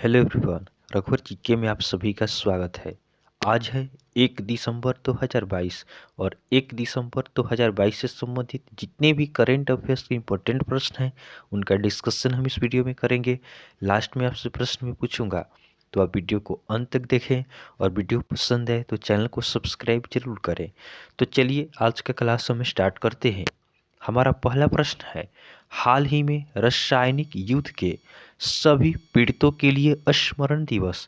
Hello everyone, रघुवर GK में आप सभी का स्वागत है। आज है 1 दिसंबर 2022 और 1 दिसंबर 2022 से संबंधित जितने भी करेंट अफेयर्स के इम्पोर्टेंट प्रश्न हैं उनका डिस्कशन हम इस वीडियो में करेंगे। लास्ट में आपसे प्रश्न में पूछूंगा, तो आप वीडियो को अंत तक देखें और वीडियो पसंद है तो चैनल को सब्सक्राइब जरूर करें। तो चलिए आज का क्लास हम स्टार्ट करते हैं। हमारा पहला प्रश्न है, हाल ही में रासायनिक युद्ध के सभी पीड़ितों के लिए स्मरण दिवस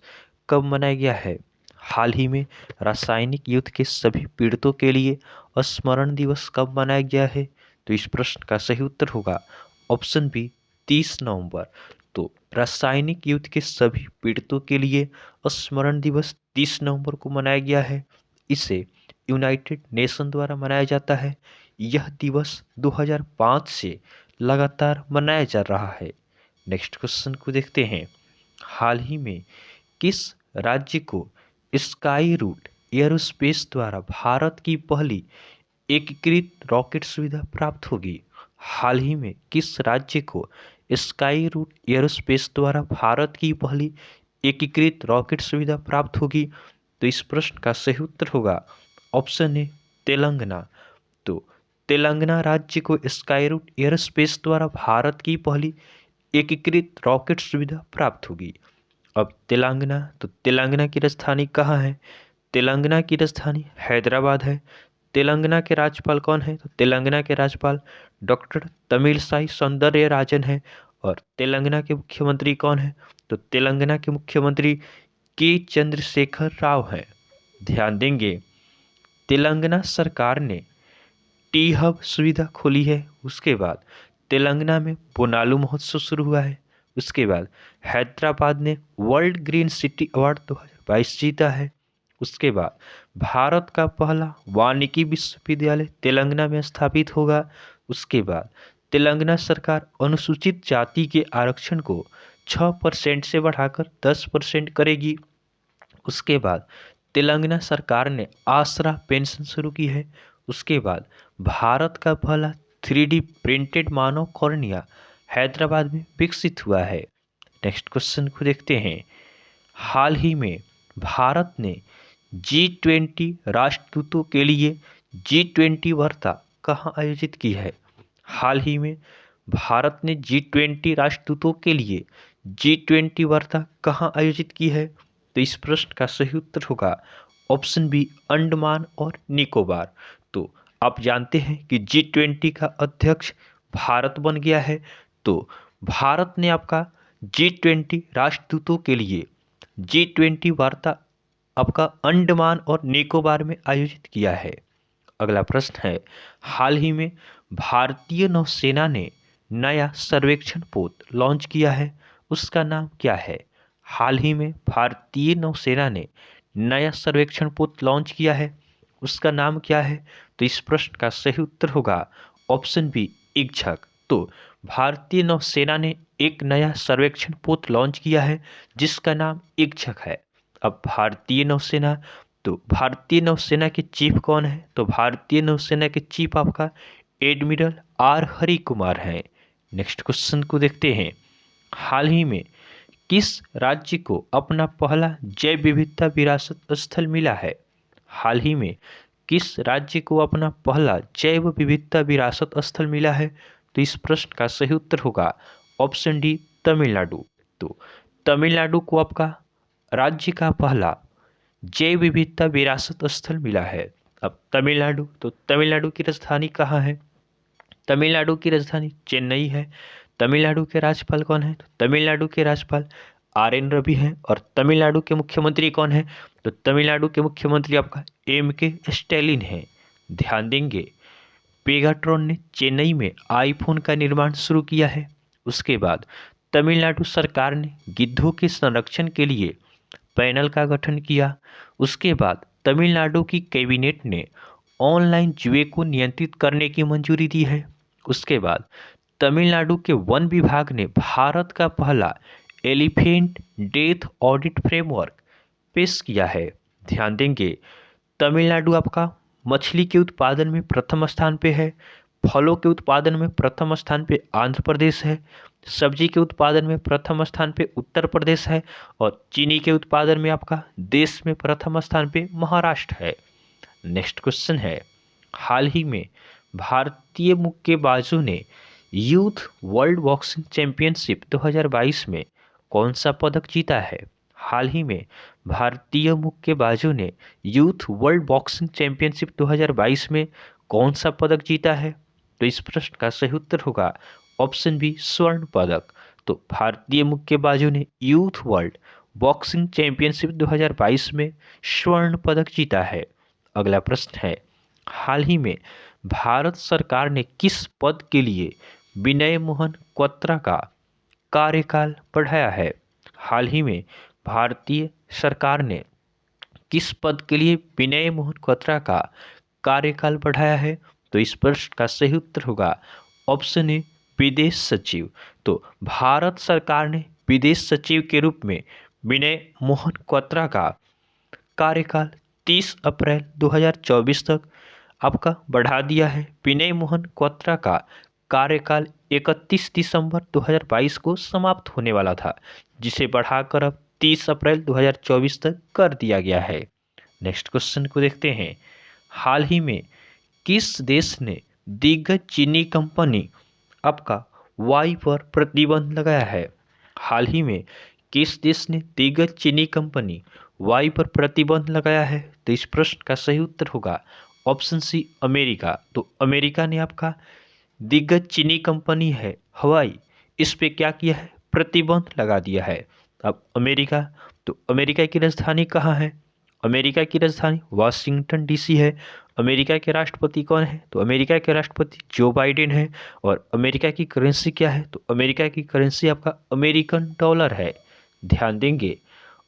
कब मनाया गया है? हाल ही में रासायनिक युद्ध के सभी पीड़ितों के लिए स्मरण दिवस कब मनाया गया है? तो इस प्रश्न का सही उत्तर होगा ऑप्शन बी 30 नवंबर। तो रासायनिक युद्ध के सभी पीड़ितों के लिए स्मरण दिवस 30 नवंबर को मनाया गया है। इसे यूनाइटेड नेशन द्वारा मनाया जाता है। यह दिवस 2005 से लगातार मनाया जा रहा है। नेक्स्ट क्वेश्चन को देखते हैं। हाल ही में किस राज्य को स्काई रूट एयरोस्पेस द्वारा भारत की पहली एकीकृत रॉकेट सुविधा प्राप्त होगी? हाल ही में किस राज्य को स्काई रूट एयरोस्पेस द्वारा भारत की पहली एकीकृत रॉकेट सुविधा प्राप्त होगी? तो इस प्रश्न का सही उत्तर होगा ऑप्शन ए तेलंगाना। तो तेलंगाना राज्य को स्काई रूट एयरोस्पेस द्वारा भारत की पहली एकीकृत रॉकेट सुविधा प्राप्त होगी। अब तेलंगाना, तो तेलंगाना की राजधानी कहाँ है? तेलंगाना की राजधानी हैदराबाद है। तेलंगाना के राज्यपाल कौन है? तो तेलंगाना के राज्यपाल डॉक्टर तमिलसाई सौंदरराजन है। और तेलंगाना के मुख्यमंत्री कौन है? तो तेलंगाना के मुख्यमंत्री के चंद्रशेखर राव है। ध्यान देंगे, तेलंगाना सरकार ने टी हब सुविधा खोली है। उसके बाद तेलंगाना में बोनालू महोत्सव शुरू हुआ है। उसके बाद हैदराबाद ने वर्ल्ड ग्रीन सिटी अवार्ड 2022 जीता है। उसके बाद भारत का पहला वानिकी विश्वविद्यालय तेलंगाना में स्थापित होगा। उसके बाद तेलंगाना सरकार अनुसूचित जाति के आरक्षण को 6% से बढ़ाकर 10% करेगी। उसके बाद तेलंगाना सरकार ने आसरा पेंशन शुरू की है। उसके बाद भारत का पहला 3D प्रिंटेड मानव कॉर्निया हैदराबाद में विकसित हुआ है। नेक्स्ट क्वेश्चन को देखते हैं। हाल ही में भारत ने G20 राष्ट्रदूतों के लिए G20 वार्ता कहाँ आयोजित की है? हाल ही में भारत ने G20 राष्ट्रदूतों के लिए G20 वार्ता कहाँ आयोजित की है? तो इस प्रश्न का सही उत्तर होगा ऑप्शन बी अंडमान और निकोबार। तो आप जानते हैं कि G20 का अध्यक्ष भारत बन गया है। तो भारत ने आपका G20 राष्ट्रदूतों के लिए G20 वार्ता आपका अंडमान और निकोबार में आयोजित किया है। अगला प्रश्न है, हाल ही में भारतीय नौसेना ने नया सर्वेक्षण पोत लॉन्च किया है, उसका नाम क्या है? हाल ही में भारतीय नौसेना ने नया सर्वेक्षण पोत लॉन्च किया है, उसका नाम क्या है? तो इस प्रश्न का सही उत्तर होगा ऑप्शन बी इच्छक। तो भारतीय नौसेना ने एक नया सर्वेक्षण पोत लॉन्च किया है जिसका नाम इच्छक है। अब भारतीय नौसेना, तो भारतीय नौसेना के चीफ कौन है? तो भारतीय नौसेना के चीफ आपका एडमिरल आर हरि कुमार हैं। नेक्स्ट क्वेश्चन को देखते हैं। हाल ही में किस राज्य को अपना पहला जैव विविधता विरासत स्थल मिला है? हाल ही में किस राज्य को अपना पहला जैव विविधता विरासत स्थल मिला है? तो इस प्रश्न का सही उत्तर होगा ऑप्शन डी तमिलनाडु। तो तमिलनाडु को आपका राज्य का पहला जैव विविधता विरासत स्थल मिला है। अब तमिलनाडु, तो तमिलनाडु की राजधानी कहाँ है? तमिलनाडु की राजधानी चेन्नई है। तमिलनाडु के राज्यपाल कौन है? तो तमिलनाडु के राज्यपाल आर एन रवि हैं। और तमिलनाडु के मुख्यमंत्री कौन है? तो तमिलनाडु के मुख्यमंत्री आपका एम के स्टैलिन है। ध्यान देंगे, पेगाट्रॉन ने चेन्नई में आईफोन का निर्माण शुरू किया है। उसके बाद तमिलनाडु सरकार ने गिद्धों के संरक्षण के लिए पैनल का गठन किया। उसके बाद तमिलनाडु की कैबिनेट ने ऑनलाइन जुए को नियंत्रित करने की मंजूरी दी है। उसके बाद तमिलनाडु के वन विभाग ने भारत का पहला एलिफेंट डेथ ऑडिट फ्रेमवर्क पेश किया है। ध्यान देंगे, तमिलनाडु आपका मछली के उत्पादन में प्रथम स्थान पे है। फलों के उत्पादन में प्रथम स्थान पे आंध्र प्रदेश है। सब्जी के उत्पादन में प्रथम स्थान पे उत्तर प्रदेश है और चीनी के उत्पादन में आपका देश में प्रथम स्थान पे महाराष्ट्र है। नेक्स्ट क्वेश्चन है, हाल ही में भारतीय मुक्केबाजों ने यूथ वर्ल्ड बॉक्सिंग चैंपियनशिप 2022 में कौन सा पदक जीता है? हाल ही में भारतीय मुक्केबाजों ने यूथ वर्ल्ड बॉक्सिंग चैंपियनशिप 2022 में कौन सा पदक जीता है? तो इस प्रश्न का सही उत्तर होगा ऑप्शन बी, स्वर्ण पदक। तो भारतीय मुक्केबाजों ने यूथ वर्ल्ड बॉक्सिंग चैंपियनशिप 2022 में स्वर्ण पदक जीता है। अगला प्रश्न है, हाल ही में भारत सरकार ने किस पद के लिए विनय मोहन क्वात्रा का कार्यकाल बढ़ाया है? हाल ही में भारतीय सरकार ने किस पद के लिए विनय मोहन क्वात्रा का कार्यकाल बढ़ाया है? तो इस प्रश्न का सही उत्तर होगा ऑप्शन ए, विदेश सचिव। तो भारत सरकार ने विदेश सचिव के रूप में विनय मोहन क्वात्रा का कार्यकाल 30 अप्रैल 2024 तक आपका बढ़ा दिया है। विनय मोहन क्वात्रा का कार्यकाल 31 दिसंबर 2022 को समाप्त होने वाला था, जिसे बढ़ाकर अब 30 अप्रैल 2024 तक कर दिया गया है। नेक्स्ट क्वेश्चन को देखते हैं, हाल ही में किस देश ने दिग्गज चीनी कंपनी आपका वाई पर प्रतिबंध लगाया है? हाल ही में किस देश ने दिग्गज चीनी कंपनी वाई पर प्रतिबंध लगाया है? तो इस प्रश्न का सही उत्तर होगा ऑप्शन सी, अमेरिका। तो अमेरिका ने आपका दिग्गज चीनी कंपनी है हवाई, इस पे क्या किया है? प्रतिबंध लगा दिया है। अब अमेरिका, तो अमेरिका की राजधानी कहाँ है? अमेरिका की राजधानी वाशिंगटन डीसी है। अमेरिका के राष्ट्रपति कौन है? तो अमेरिका के राष्ट्रपति जो बाइडेन है। और अमेरिका की करेंसी क्या है? तो अमेरिका की करेंसी आपका अमेरिकन डॉलर है। ध्यान देंगे,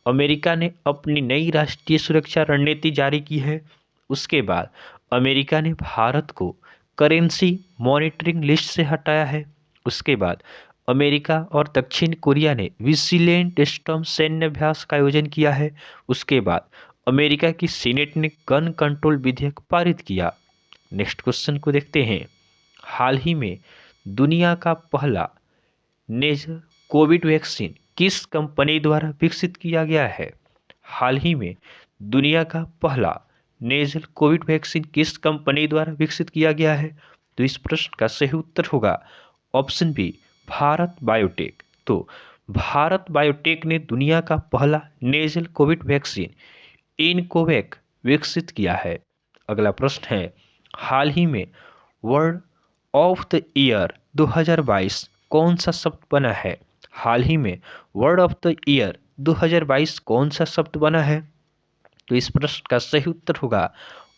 अमेरिका ने अपनी नई राष्ट्रीय सुरक्षा रणनीति जारी की है। उसके बाद अमेरिका ने भारत को करेंसी मॉनिटरिंग लिस्ट से हटाया है। उसके बाद अमेरिका और दक्षिण कोरिया ने विजिलेंट स्टॉर्म सैन्य अभ्यास का आयोजन किया है। उसके बाद अमेरिका की सीनेट ने गन कंट्रोल विधेयक पारित किया। नेक्स्ट क्वेश्चन को देखते हैं, हाल ही में दुनिया का पहला नेजल कोविड वैक्सीन किस कंपनी द्वारा विकसित किया गया है? हाल ही में दुनिया का पहला नेजल कोविड वैक्सीन किस कंपनी द्वारा विकसित किया गया है? तो इस प्रश्न का सही उत्तर होगा ऑप्शन बी, भारत बायोटेक। तो भारत बायोटेक ने दुनिया का पहला नेजल कोविड वैक्सीन इनकोवैक विकसित किया है। अगला प्रश्न है, हाल ही में वर्ड ऑफ द ईयर 2022 कौन सा शब्द बना है? हाल ही में वर्ड ऑफ द ईयर 2022 कौन सा शब्द बना है? तो इस प्रश्न का सही उत्तर होगा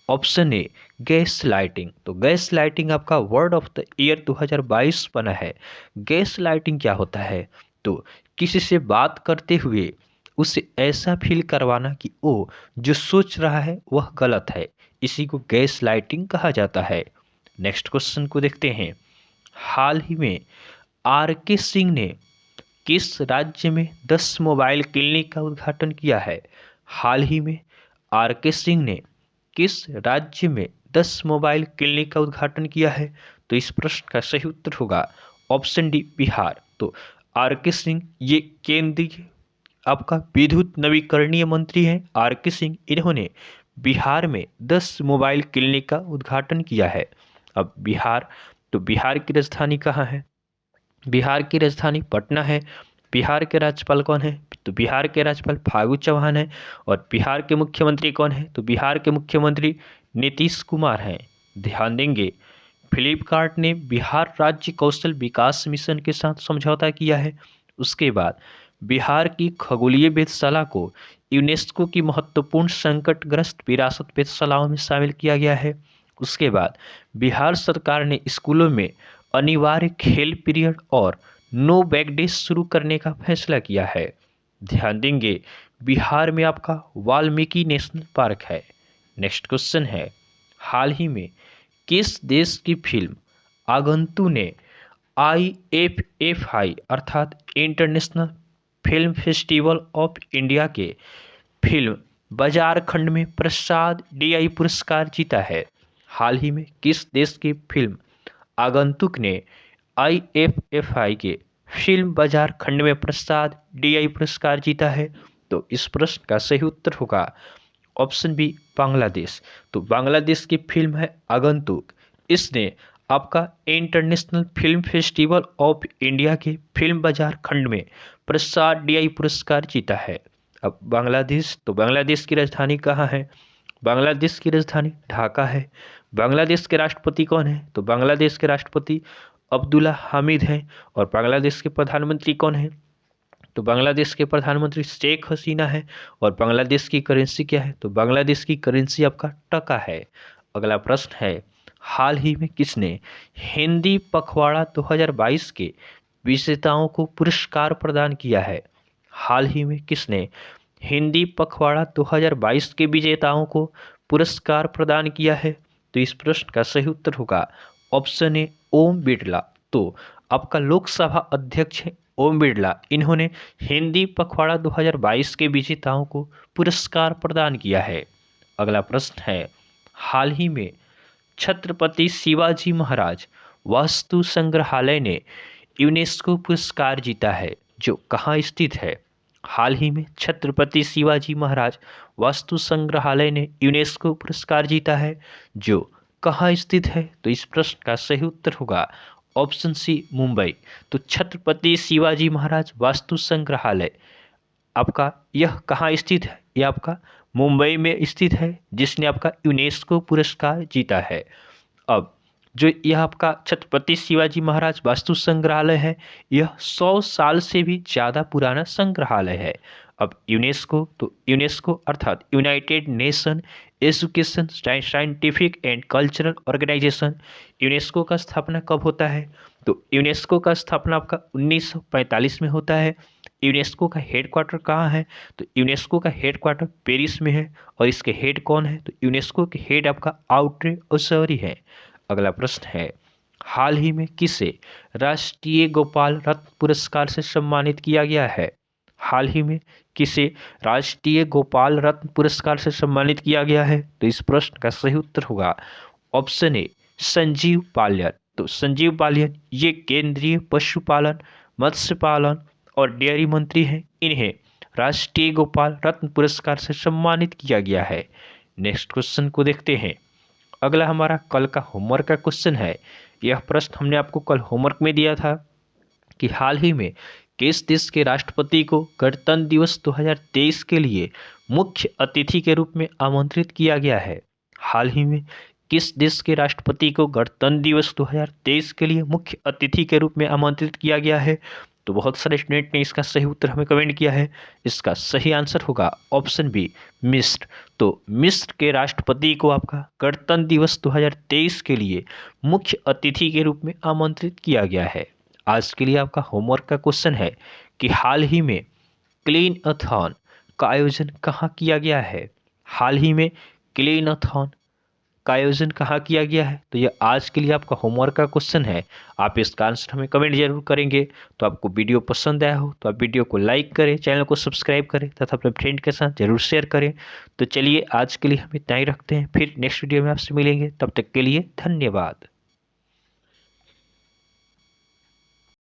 ऑप्शन ए, गैस लाइटिंग। तो गैस लाइटिंग आपका वर्ड ऑफ द ईयर 2022 बना है। गैस लाइटिंग क्या होता है? तो किसी से बात करते हुए उसे ऐसा फील करवाना कि वो जो सोच रहा है वह गलत है, इसी को गैस लाइटिंग कहा जाता है। नेक्स्ट क्वेश्चन को देखते हैं, हाल ही में आर के सिंह ने किस राज्य में 10 मोबाइल क्लिनिक का उद्घाटन किया है? हाल ही में आर के सिंह ने किस राज्य में 10 मोबाइल क्लिनिक का उद्घाटन किया है? तो इस प्रश्न का सही उत्तर होगा ऑप्शन डी, बिहार। तो आर के सिंह ये केंद्रीय आपका विद्युत नवीकरणीय मंत्री हैं आर के सिंह। इन्होंने बिहार में 10 मोबाइल क्लिनिक का उद्घाटन किया है। अब बिहार, तो बिहार की राजधानी कहाँ है? बिहार की राजधानी पटना है। बिहार के राज्यपाल कौन है? तो बिहार के राज्यपाल फागू चौहान है। और बिहार के मुख्यमंत्री कौन है? तो बिहार के मुख्यमंत्री नीतीश कुमार हैं। ध्यान देंगे, फ्लिपकार्ट ने बिहार राज्य कौशल विकास मिशन के साथ समझौता किया है। उसके बाद बिहार की खगोलीय वेधशाला को यूनेस्को की महत्वपूर्ण संकटग्रस्त विरासत वेधशालाओं में शामिल किया गया है। उसके बाद बिहार सरकार ने स्कूलों में अनिवार्य खेल पीरियड और नो बैग डे शुरू करने का फैसला किया है। ध्यान देंगे, बिहार में आपका वाल्मीकि नेशनल पार्क है। नेक्स्ट क्वेश्चन है, हाल ही में किस देश की फिल्म आगंतु ने IFFI अर्थात international film festival of India के फिल्म बाजार खंड में प्रसाद DI पुरस्कार जीता है? हाल ही में किस देश की फिल्म आगंतुक ने IFFI के फिल्म बाजार खंड में प्रसाद DI पुरस्कार जीता है? तो इस प्रश्न का सही उत्तर होगा ऑप्शन बी बांग्लादेश। तो बांग्लादेश की फिल्म है आगंतुक। इसने आपका international film festival of India के फिल्म बाजार खंड में प्रसाद DI पुरस्कार जीता है। अब बांग्लादेश, तो बांग्लादेश की राजधानी कहाँ है? बांग्लादेश की राजधानी ढाका है। बांग्लादेश के राष्ट्रपति कौन है? तो बांग्लादेश के राष्ट्रपति अब्दुल्ला हामिद हैं। और बांग्लादेश के प्रधानमंत्री कौन है? तो बांग्लादेश के प्रधानमंत्री शेख हसीना है। और बांग्लादेश की करेंसी क्या है? तो बांग्लादेश की करेंसी आपका टका है। अगला प्रश्न है, हाल ही में किसने हिंदी पखवाड़ा 2022 के विजेताओं को पुरस्कार प्रदान किया है? हाल ही में किसने हिंदी पखवाड़ा 2022 के विजेताओं को पुरस्कार प्रदान किया है? तो इस प्रश्न का सही उत्तर होगा ऑप्शन ए ओम बिरला। तो आपका लोकसभा अध्यक्ष है ओम बिरला। इन्होंने हिंदी पखवाड़ा 2022 के विजेताओं को पुरस्कार प्रदान किया है। अगला प्रश्न है, हाल ही में छत्रपति शिवाजी महाराज वास्तु संग्रहालय ने यूनेस्को पुरस्कार जीता है, जो कहाँ स्थित है? हाल ही में छत्रपति शिवाजी महाराज वास्तु संग्रहालय ने यूनेस्को पुरस्कार जीता है, जो कहाँ स्थित है? तो इस प्रश्न का सही उत्तर होगा ऑप्शन सी मुंबई। तो छत्रपति शिवाजी महाराज वास्तु संग्रहालय आपका यह कहाँ स्थित है? यह आपका मुंबई में स्थित है, जिसने आपका यूनेस्को पुरस्कार जीता है। अब जो यह आपका छत्रपति शिवाजी महाराज वास्तु संग्रहालय है, यह 100 साल से भी ज़्यादा पुराना संग्रहालय है। अब यूनेस्को, तो यूनेस्को अर्थात United Nation Education Scientific and Cultural Organization, UNESCO का स्थापना कब होता है? तो यूनेस्को का स्थापना आपका 1945 में होता है। यूनेस्को का हेडक्वार्टर कहाँ है? तो यूनेस्को का हेडक्वार्टर पेरिस में है। और इसके हेड कौन है? तो यूनेस्को के हेड आपका आउट्रे ओसौरी है। अगला प्रश्न है, हाल ही में किसे राष्ट्रीय गोपाल रत्न पुरस्कार से सम्मानित किया गया है? हाल ही में किसे राष्ट्रीय गोपाल रत्न पुरस्कार से सम्मानित किया गया है? तो इस प्रश्न का सही उत्तर होगा ऑप्शन ए संजीव बालियान। तो संजीव बालियान ये केंद्रीय पशुपालन, मत्स्य पालन और डेयरी मंत्री हैं। इन्हें राष्ट्रीय गोपाल रत्न पुरस्कार से सम्मानित किया गया है। नेक्स्ट क्वेश्चन को देखते हैं। अगला हमारा कल का होमवर्क का क्वेश्चन है। यह प्रश्न हमने आपको कल होमवर्क में दिया था कि हाल ही में किस देश के राष्ट्रपति को गणतंत्र दिवस 2023 के लिए मुख्य अतिथि के रूप में आमंत्रित किया गया है? हाल ही में किस देश के राष्ट्रपति को गणतंत्र दिवस 2023 के लिए मुख्य अतिथि के रूप में आमंत्रित किया गया है? तो बहुत सारे स्टूडेंट ने इसका सही उत्तर हमें कमेंट किया है। इसका सही आंसर होगा ऑप्शन बी मिस्र। तो मिस्र के राष्ट्रपति को आपका गणतंत्र दिवस 2023 के लिए मुख्य अतिथि के रूप में आमंत्रित किया गया है। आज के लिए आपका होमवर्क का क्वेश्चन है कि हाल ही में क्लीनअथॉन का आयोजन कहाँ किया गया है? हाल ही में क्लीनअथॉन का आयोजन कहाँ किया गया है? तो यह आज के लिए आपका होमवर्क का क्वेश्चन है। आप इसका आंसर हमें कमेंट जरूर करेंगे। तो आपको वीडियो पसंद आया हो तो आप वीडियो को लाइक करें, चैनल को सब्सक्राइब करें तथा अपने फ्रेंड के साथ जरूर शेयर करें। तो चलिए आज के लिए हम इतना ही रखते हैं, फिर नेक्स्ट वीडियो में आपसे मिलेंगे। तब तक के लिए धन्यवाद।